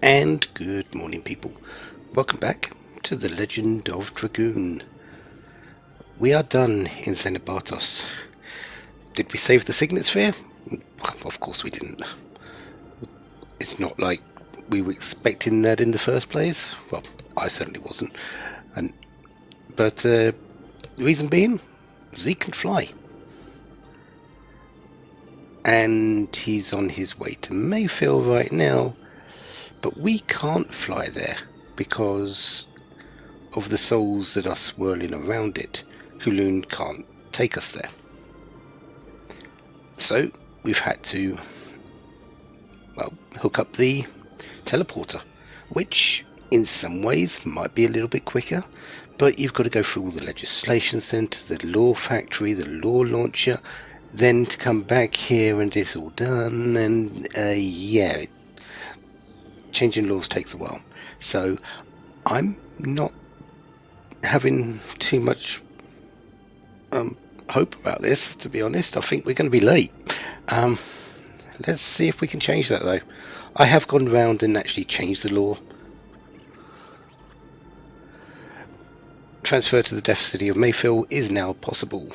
And good morning, people. Welcome back to the Legend of Dragoon. We are done in Xenobartos. Did we save the Signet Sphere? Of course we didn't. It's not like we were expecting that in the first place. Well, I certainly wasn't. But the reason being, Zeke can fly. And he's on his way to Mayfield right now. But we can't fly there because of the souls that are swirling around it. Kowloon can't take us there. So we've had to, hook up the teleporter, which in some ways might be a little bit quicker, but you've got to go through all the legislation centre, the law factory, the law launcher, then to come back here and it's all done, and changing laws takes a while. So I'm not having too much hope about this, to be honest. I think we're going to be late. Let's see if we can change that, though. I have gone round and actually changed the law. Transfer to the Deaf City of Mayfield is now possible.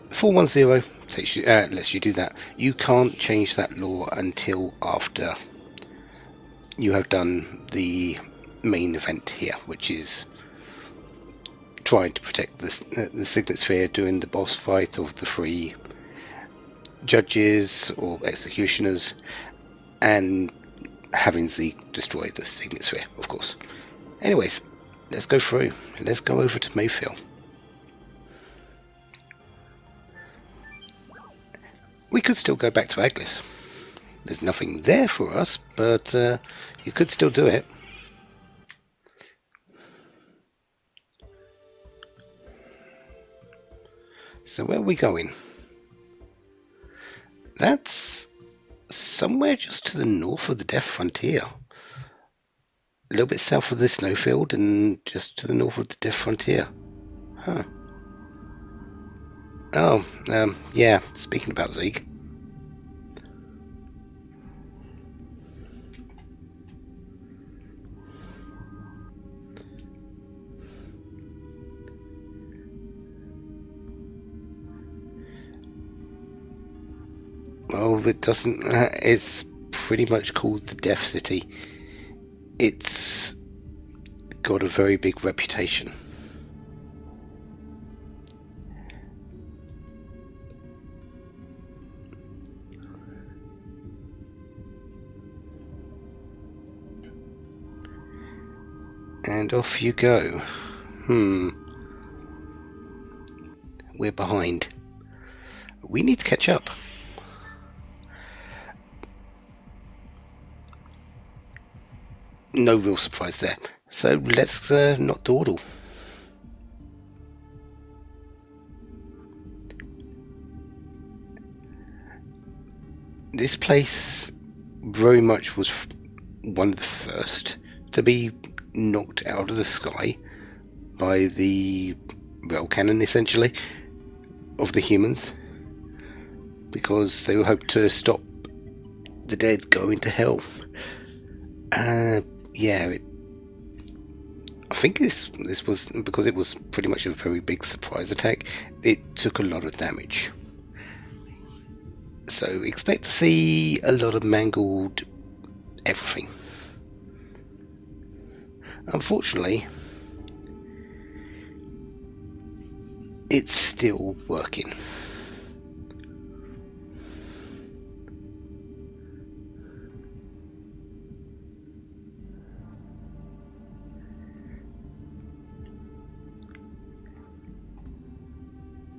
410 takes you, lets you do that. You can't change that law until after you have done the main event here, which is trying to protect the Signet Sphere, doing the boss fight of the 3 judges or executioners, and having Zeke destroy the Signet Sphere, of course. Anyways, let's go through. Let's go over to Mayfield. We could still go back to Aglis. There's nothing there for us, but you could still do it. So where are we going? That's somewhere just to the north of the Death Frontier. A little bit south of the snowfield and just to the north of the Death Frontier. Huh. Oh, yeah, speaking about Zeke. Well, it doesn't. It's pretty much called the Death City. It's got a very big reputation. And off you go. We're behind. We need to catch up. No real surprise there. So let's not dawdle. This place very much was one of the first to be knocked out of the sky by the rail cannon, essentially, of the humans, because they hoped to stop the dead going to hell. I think this was because it was pretty much a very big surprise attack. It took a lot of damage, so expect to see a lot of mangled everything. Unfortunately, it's still working.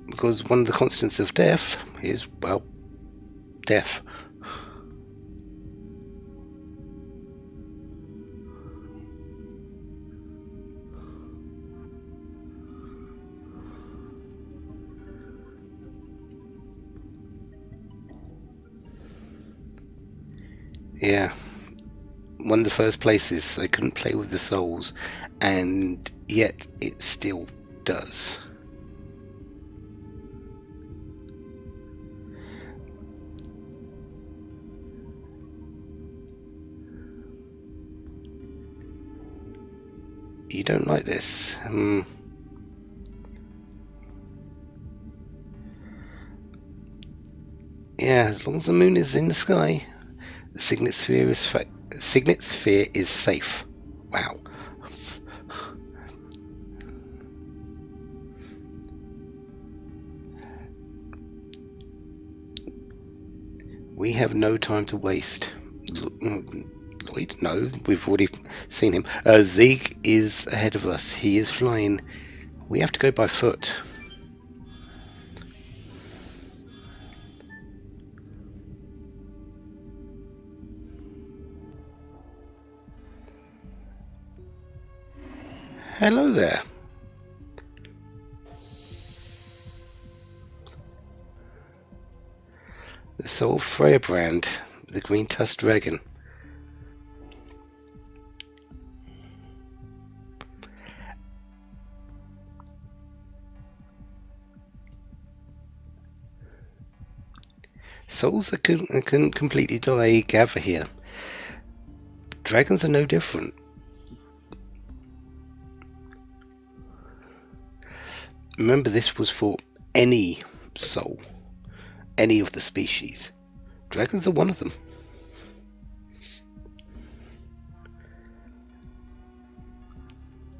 Because one of the constants of death is, well, death. Yeah, one of the first places they couldn't play with the souls, and yet it still does. You don't like this. Yeah, as long as the moon is in the sky, the signet sphere is safe. Wow. We have no time to waste. Lloyd? No, we've already seen him. Zeke is ahead of us. He is flying. We have to go by foot. Hello there. The Soul Firebrand, the green tusked dragon. Souls that couldn't completely die gather here. Dragons are no different. Remember, this was for any soul, any of the species. Dragons are one of them.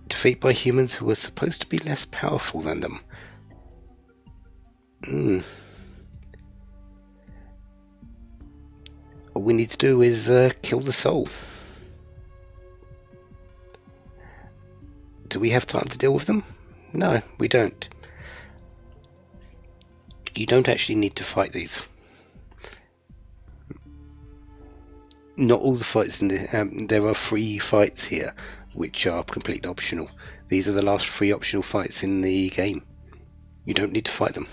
Defeat by humans who are supposed to be less powerful than them. All we need to do is kill the soul. Do we have time to deal with them? No, we don't. You don't actually need to fight these. Not all the fights in the... there are 3 fights here, which are completely optional. These are the last 3 optional fights in the game. You don't need to fight them.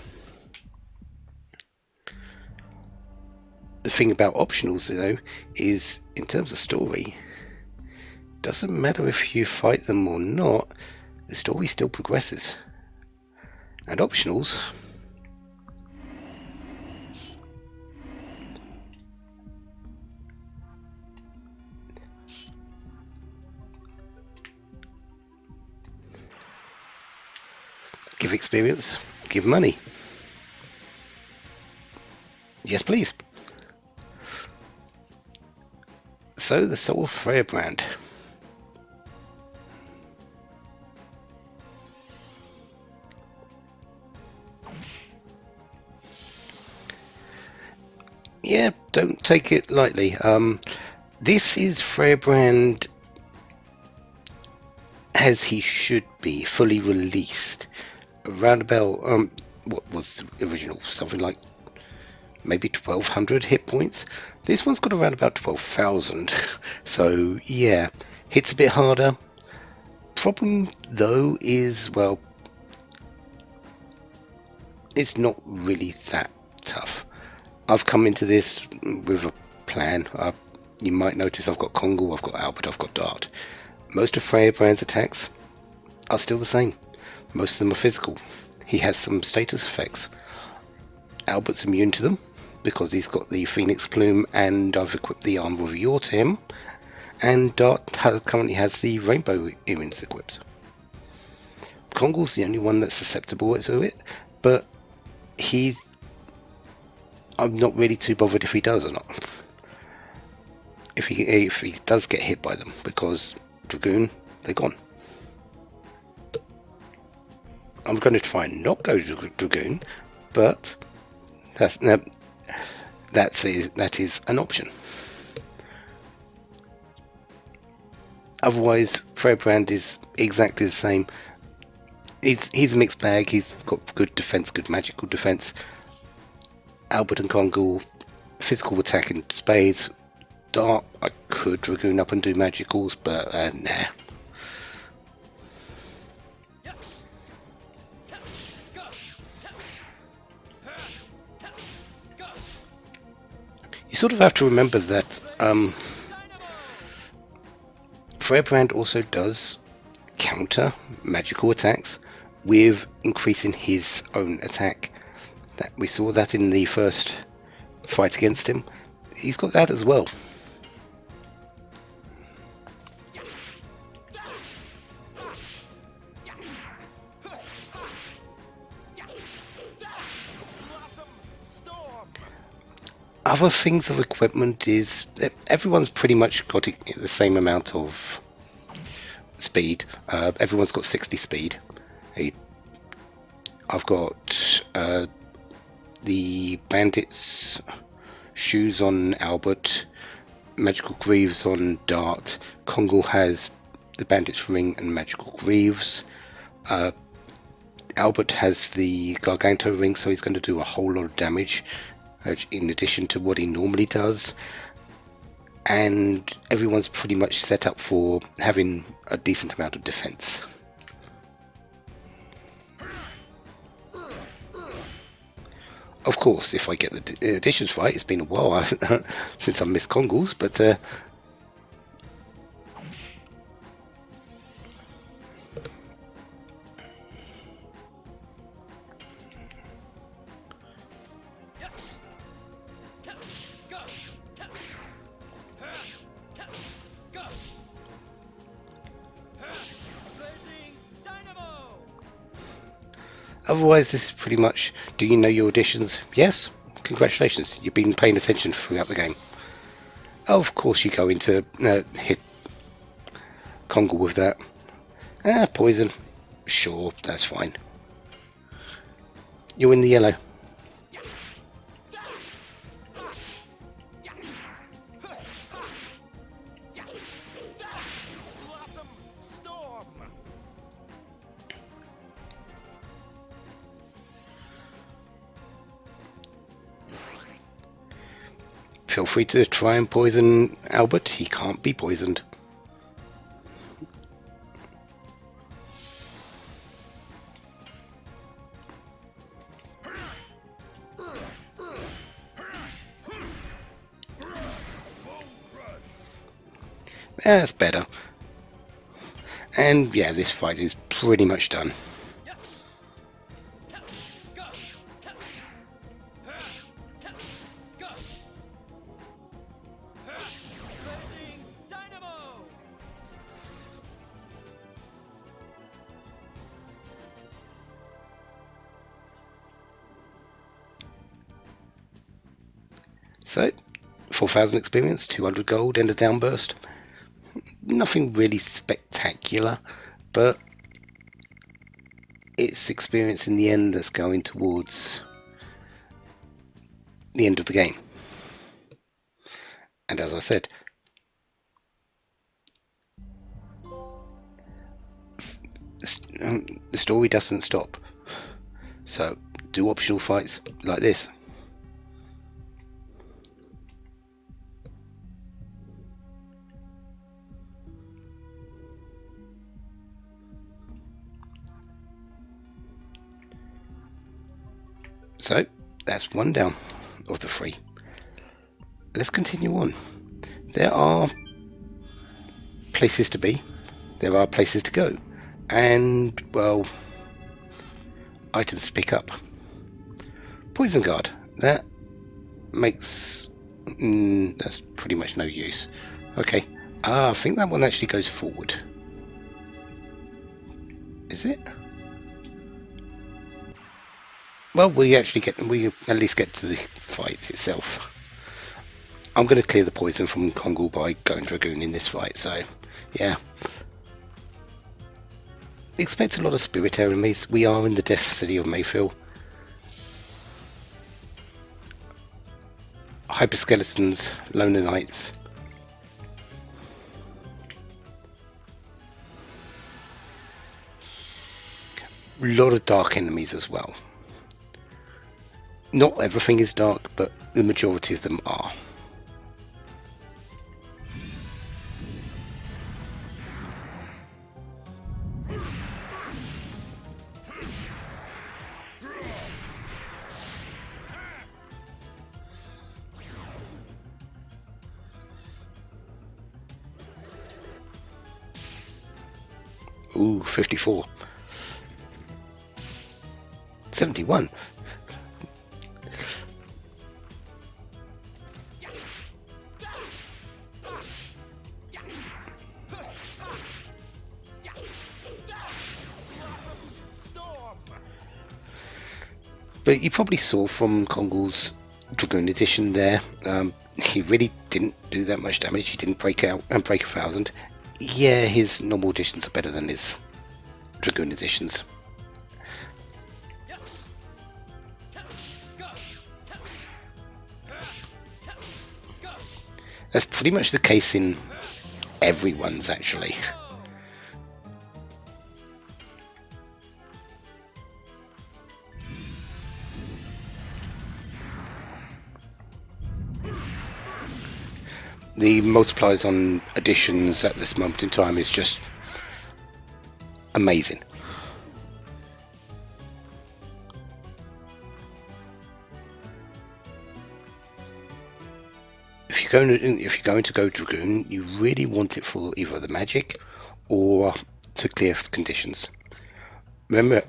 The thing about optionals, though, is in terms of story, doesn't matter if you fight them or not, the story still progresses. And optionals give experience, give money. Yes, please. So, the Soul Firebrand. Yeah, don't take it lightly. This is Firebrand as he should be, fully released. Around about, what was the original? Something like maybe 1200 hit points. This one's got around about 12,000. So, yeah, hits a bit harder. Problem, though, is, well, it's not really that tough. I've come into this with a plan. You might notice I've got Kongo, I've got Albert, I've got Dart. Most of Firebrand's attacks are still the same. Most of them are physical. He has some status effects. Albert's immune to them because he's got the Phoenix Plume and I've equipped the Armor of Yore to him. And Dart currently has the Rainbow Earrings equipped. Kongo's the only one that's susceptible to it, but I'm not really too bothered if he does or not. If he does get hit by them, because Dragoon, they're gone. I'm going to try and not go Dragoon, but that is an option. Otherwise, Firebrand is exactly the same. He's a mixed bag. He's got good defense, good magical defense. Albert and Kongo, physical attack in spades. Dart, I could Dragoon up and do magicals, but nah. You sort of have to remember that Firebrand also does counter magical attacks with increasing his own attack. That we saw that in the first fight against him. He's got that as well. Other things of equipment is that everyone's pretty much got the same amount of speed. Everyone's got 60 speed. I've got the bandits shoes on Albert, magical greaves on Dart. Kongal has the bandit's ring and magical greaves. Albert has the Garganto ring, so he's going to do a whole lot of damage in addition to what he normally does. And everyone's pretty much set up for having a decent amount of defense. Of course, if I get the additions right, it's been a while since I've missed Kongals, but otherwise this is pretty much, do you know your additions? Yes? Congratulations, you've been paying attention throughout the game. Of course you go into hit Kongal with that. Poison. Sure, that's fine. You're in the yellow. Feel free to try and poison Albert. He can't be poisoned. That's better. And yeah, this fight is pretty much done. So, 4,000 experience, 200 gold, and a downburst. Nothing really spectacular, but it's experience in the end that's going towards the end of the game. And as I said, the story doesn't stop. So, do optional fights like this. So, that's one down of the 3. Let's continue on. There are places to be, there are places to go, and, well, items to pick up. Poison Guard, that makes, that's pretty much no use. Okay, I think that one actually goes forward. Is it? Well, we at least get to the fight itself. I'm going to clear the poison from Kongal by going Dragoon in this fight, so yeah. Expect a lot of spirit enemies. We are in the Death City of Mayfield. Hyperskeletons, Loner Knights. A lot of dark enemies as well. Not everything is dark, but the majority of them are. Ooh, 54. 71. But you probably saw from Kongal's Dragoon edition there. He really didn't do that much damage. He didn't break out and break 1,000. Yeah, his normal editions are better than his Dragoon editions. That's pretty much the case in everyone's, actually. The multipliers on additions at this moment in time is just amazing. If you're going to go Dragoon, you really want it for either the magic or to clear conditions. Remember,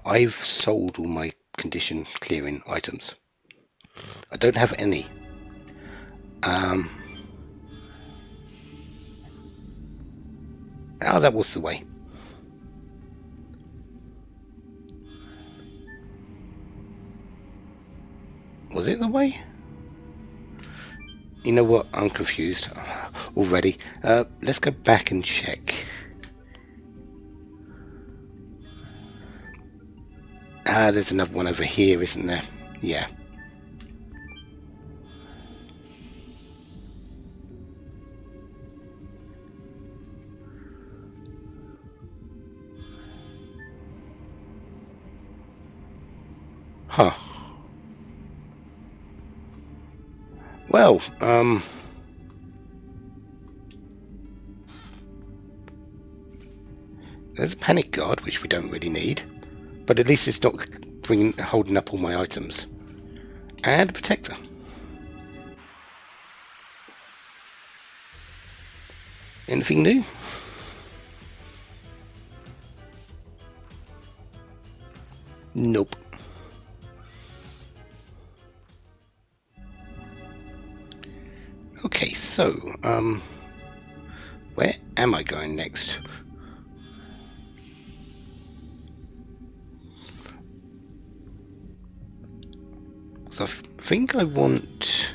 I've sold all my condition clearing items. I don't have any. That was the way. Was it the way? You know what? I'm confused already. Let's go back and check. There's another one over here, isn't there? Yeah. Huh. Well, there's a panic guard, which we don't really need, but at least it's not holding up all my items. And a protector. Anything new? Nope. Okay, so, where am I going next? So I think I want...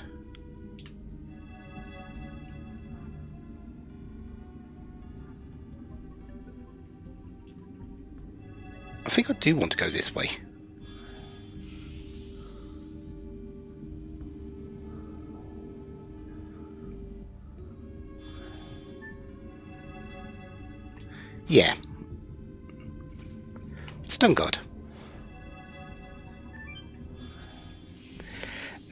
I think I do want to go this way. Yeah. Stun Guard.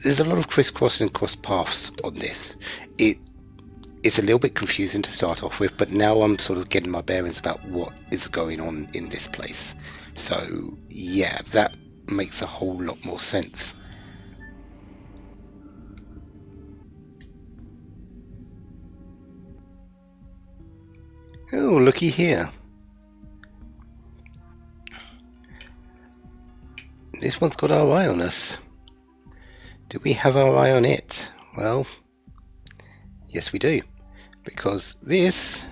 There's a lot of crisscrossing and cross paths on this. It's a little bit confusing to start off with, but now I'm sort of getting my bearings about what is going on in this place. So yeah, that makes a whole lot more sense. Oh, looky here. This one's got our eye on us. Do we have our eye on it? Well, yes we do. Because this...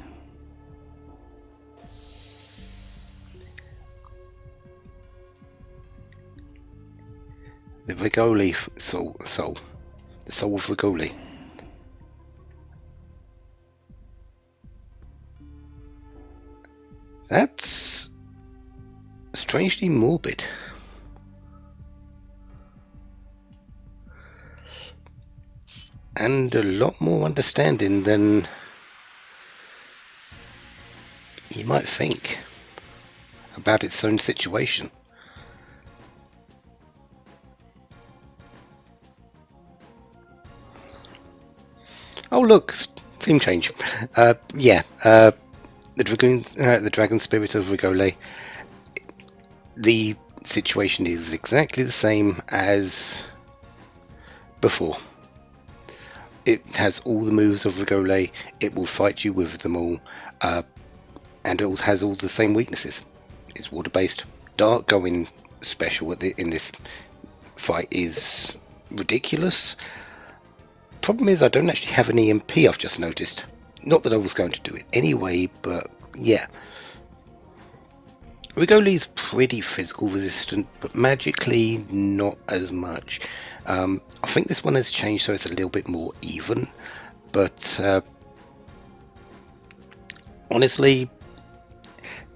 the Rigoli soul. The soul of Rigoli. That's strangely morbid. And a lot more understanding than you might think about its own situation. Oh look, theme change. The dragon spirit of Rigole. The situation is exactly the same as before. It has all the moves of Rigole. It will fight you with them all, and it has all the same weaknesses. It's water-based. Dark going special in this fight is ridiculous. Problem is, I don't actually have an EMP. I've just noticed. Not that I was going to do it anyway, but yeah. Rigole is pretty physical resistant, but magically not as much. I think this one has changed so it's a little bit more even, but honestly,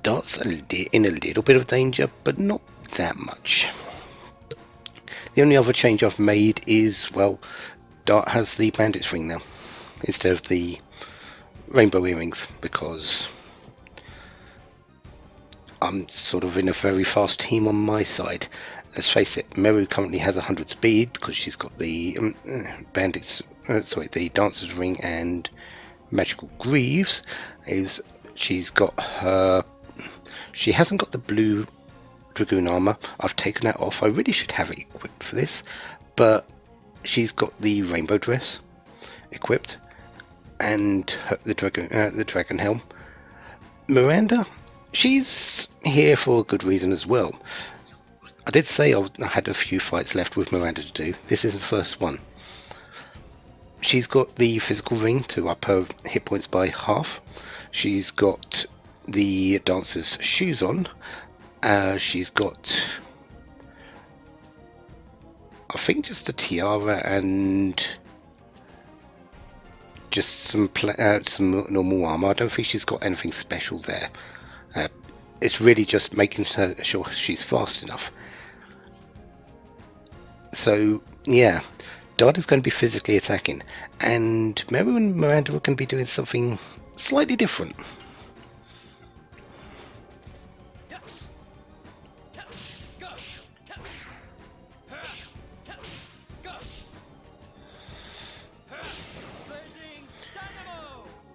Dart's in a little bit of danger, but not that much. The only other change I've made is, well, Dart has the bandit's ring now instead of the rainbow earrings, because I'm sort of in a very fast team on my side. Let's face it, Meru currently has 100 speed because she's got the the dancer's ring and magical greaves. She hasn't got the blue Dragoon armor. I've taken that off. I really should have it equipped for this, but she's got the rainbow dress equipped and the dragon helm. Miranda, she's here for a good reason as well. I did say I had a few fights left with Miranda to do. This is the first one. She's got the physical ring to up her hit points by half. She's got the dancer's shoes on. She's got, I think, just a tiara and just some normal armor. I don't think she's got anything special there. It's really just making sure she's fast enough. So yeah, Dart is going to be physically attacking, and Meru and Miranda are going to be doing something slightly different.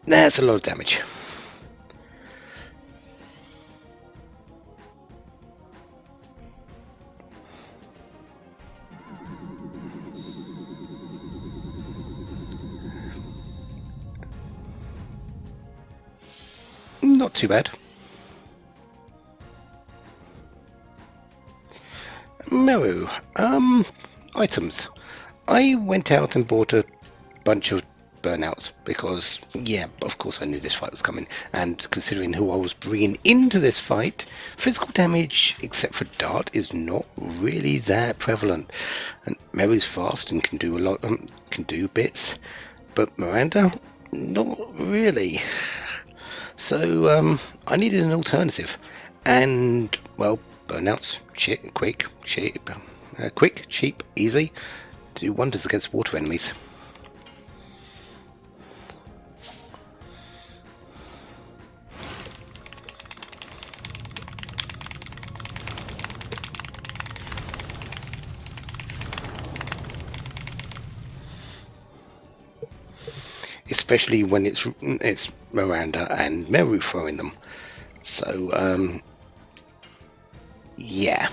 That's a lot of damage. Not too bad. Meru, items. I went out and bought a bunch of burnouts because, yeah, of course I knew this fight was coming, and considering who I was bringing into this fight, physical damage, except for Dart, is not really that prevalent. And Meru's fast and can do a lot, can do bits, but Miranda, not really. So I needed an alternative, and well, burnouts, quick, cheap, easy, do wonders against water enemies. Especially when it's Miranda and Meru throwing them. So yeah.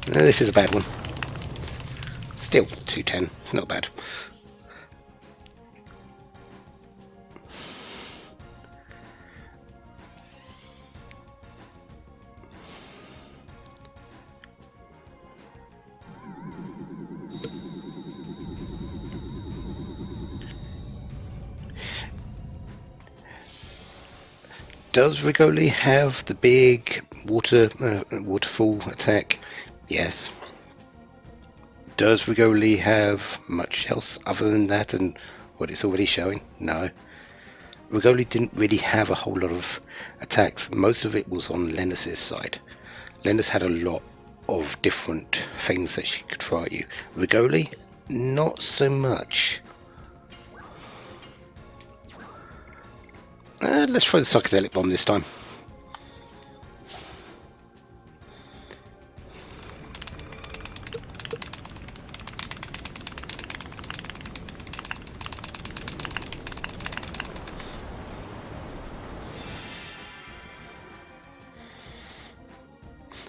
This is a bad one. Still 210, not bad. Does Rigoli have the big waterfall attack? Yes. Does Rigoli have much else other than that and what it's already showing? No. Rigoli didn't really have a whole lot of attacks. Most of it was on Lennis's side. Lennis had a lot of different things that she could throw at you. Rigoli, not so much. Let's try the psychedelic bomb this time.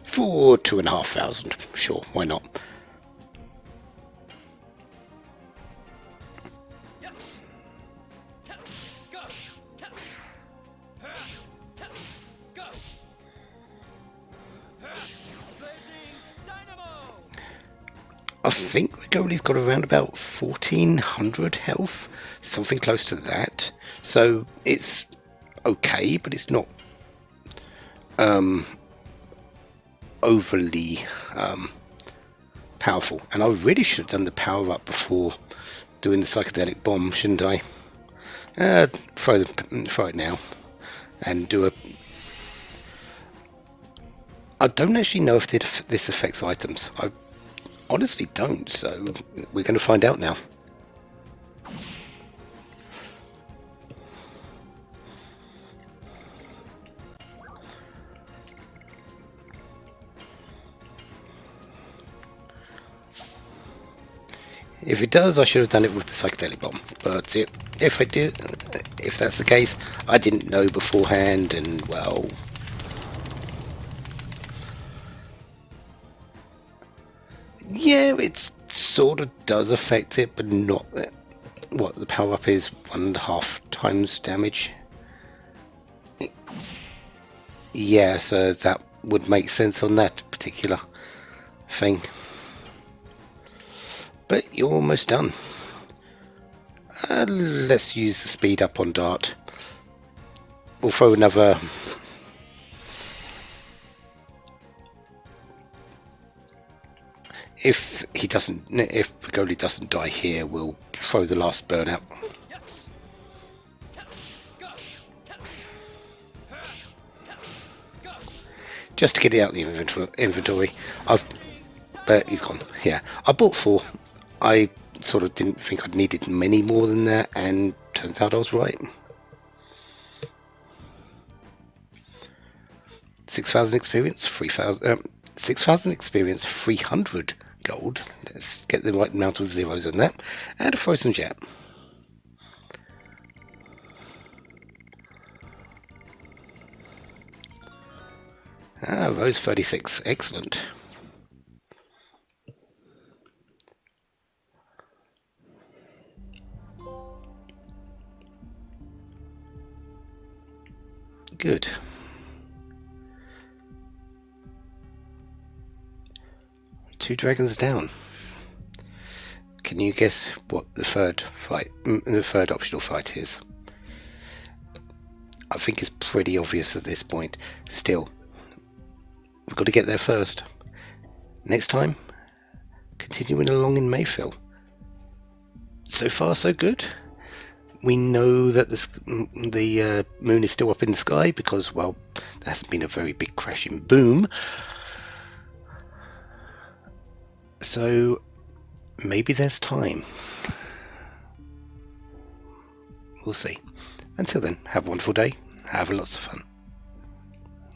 For 2,500, sure, why not? I think Rigoli's got around about 1,400 health, something close to that. So it's okay, but it's not overly powerful. And I really should have done the power up before doing the psychedelic bomb, shouldn't I? Throw it now and do a. I don't actually know if this affects items. I honestly don't, so we're going to find out now. If it does, I should have done it with the psychedelic bomb. But if that's the case, I didn't know beforehand, and well, yeah, it sort of does affect it, but not. What the power up is 1.5 times damage. Yeah, so that would make sense on that particular thing. But you're almost done. Let's use the speed up on Dart. We'll throw another. If Dragoli doesn't die here, we'll throw the last burnout. Just to get it out of the inventory. But he's gone. Yeah, I bought 4. I sort of didn't think I'd needed many more than that, and turns out I was right. 6,000 experience, 6,000 experience, 300 gold. Let's get the right amount of zeros on that, and a frozen jet. Rose 36, excellent. Good. Two dragons down. Can you guess what the third optional fight is? I think it's pretty obvious at this point. Still, we've got to get there first. Next time, continuing along in Mayfield. So far, so good. We know that the moon is still up in the sky because, well, there hasn't been a very big crashing boom. So maybe there's time. We'll see. Until then, have a wonderful day. Have lots of fun.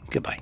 Goodbye.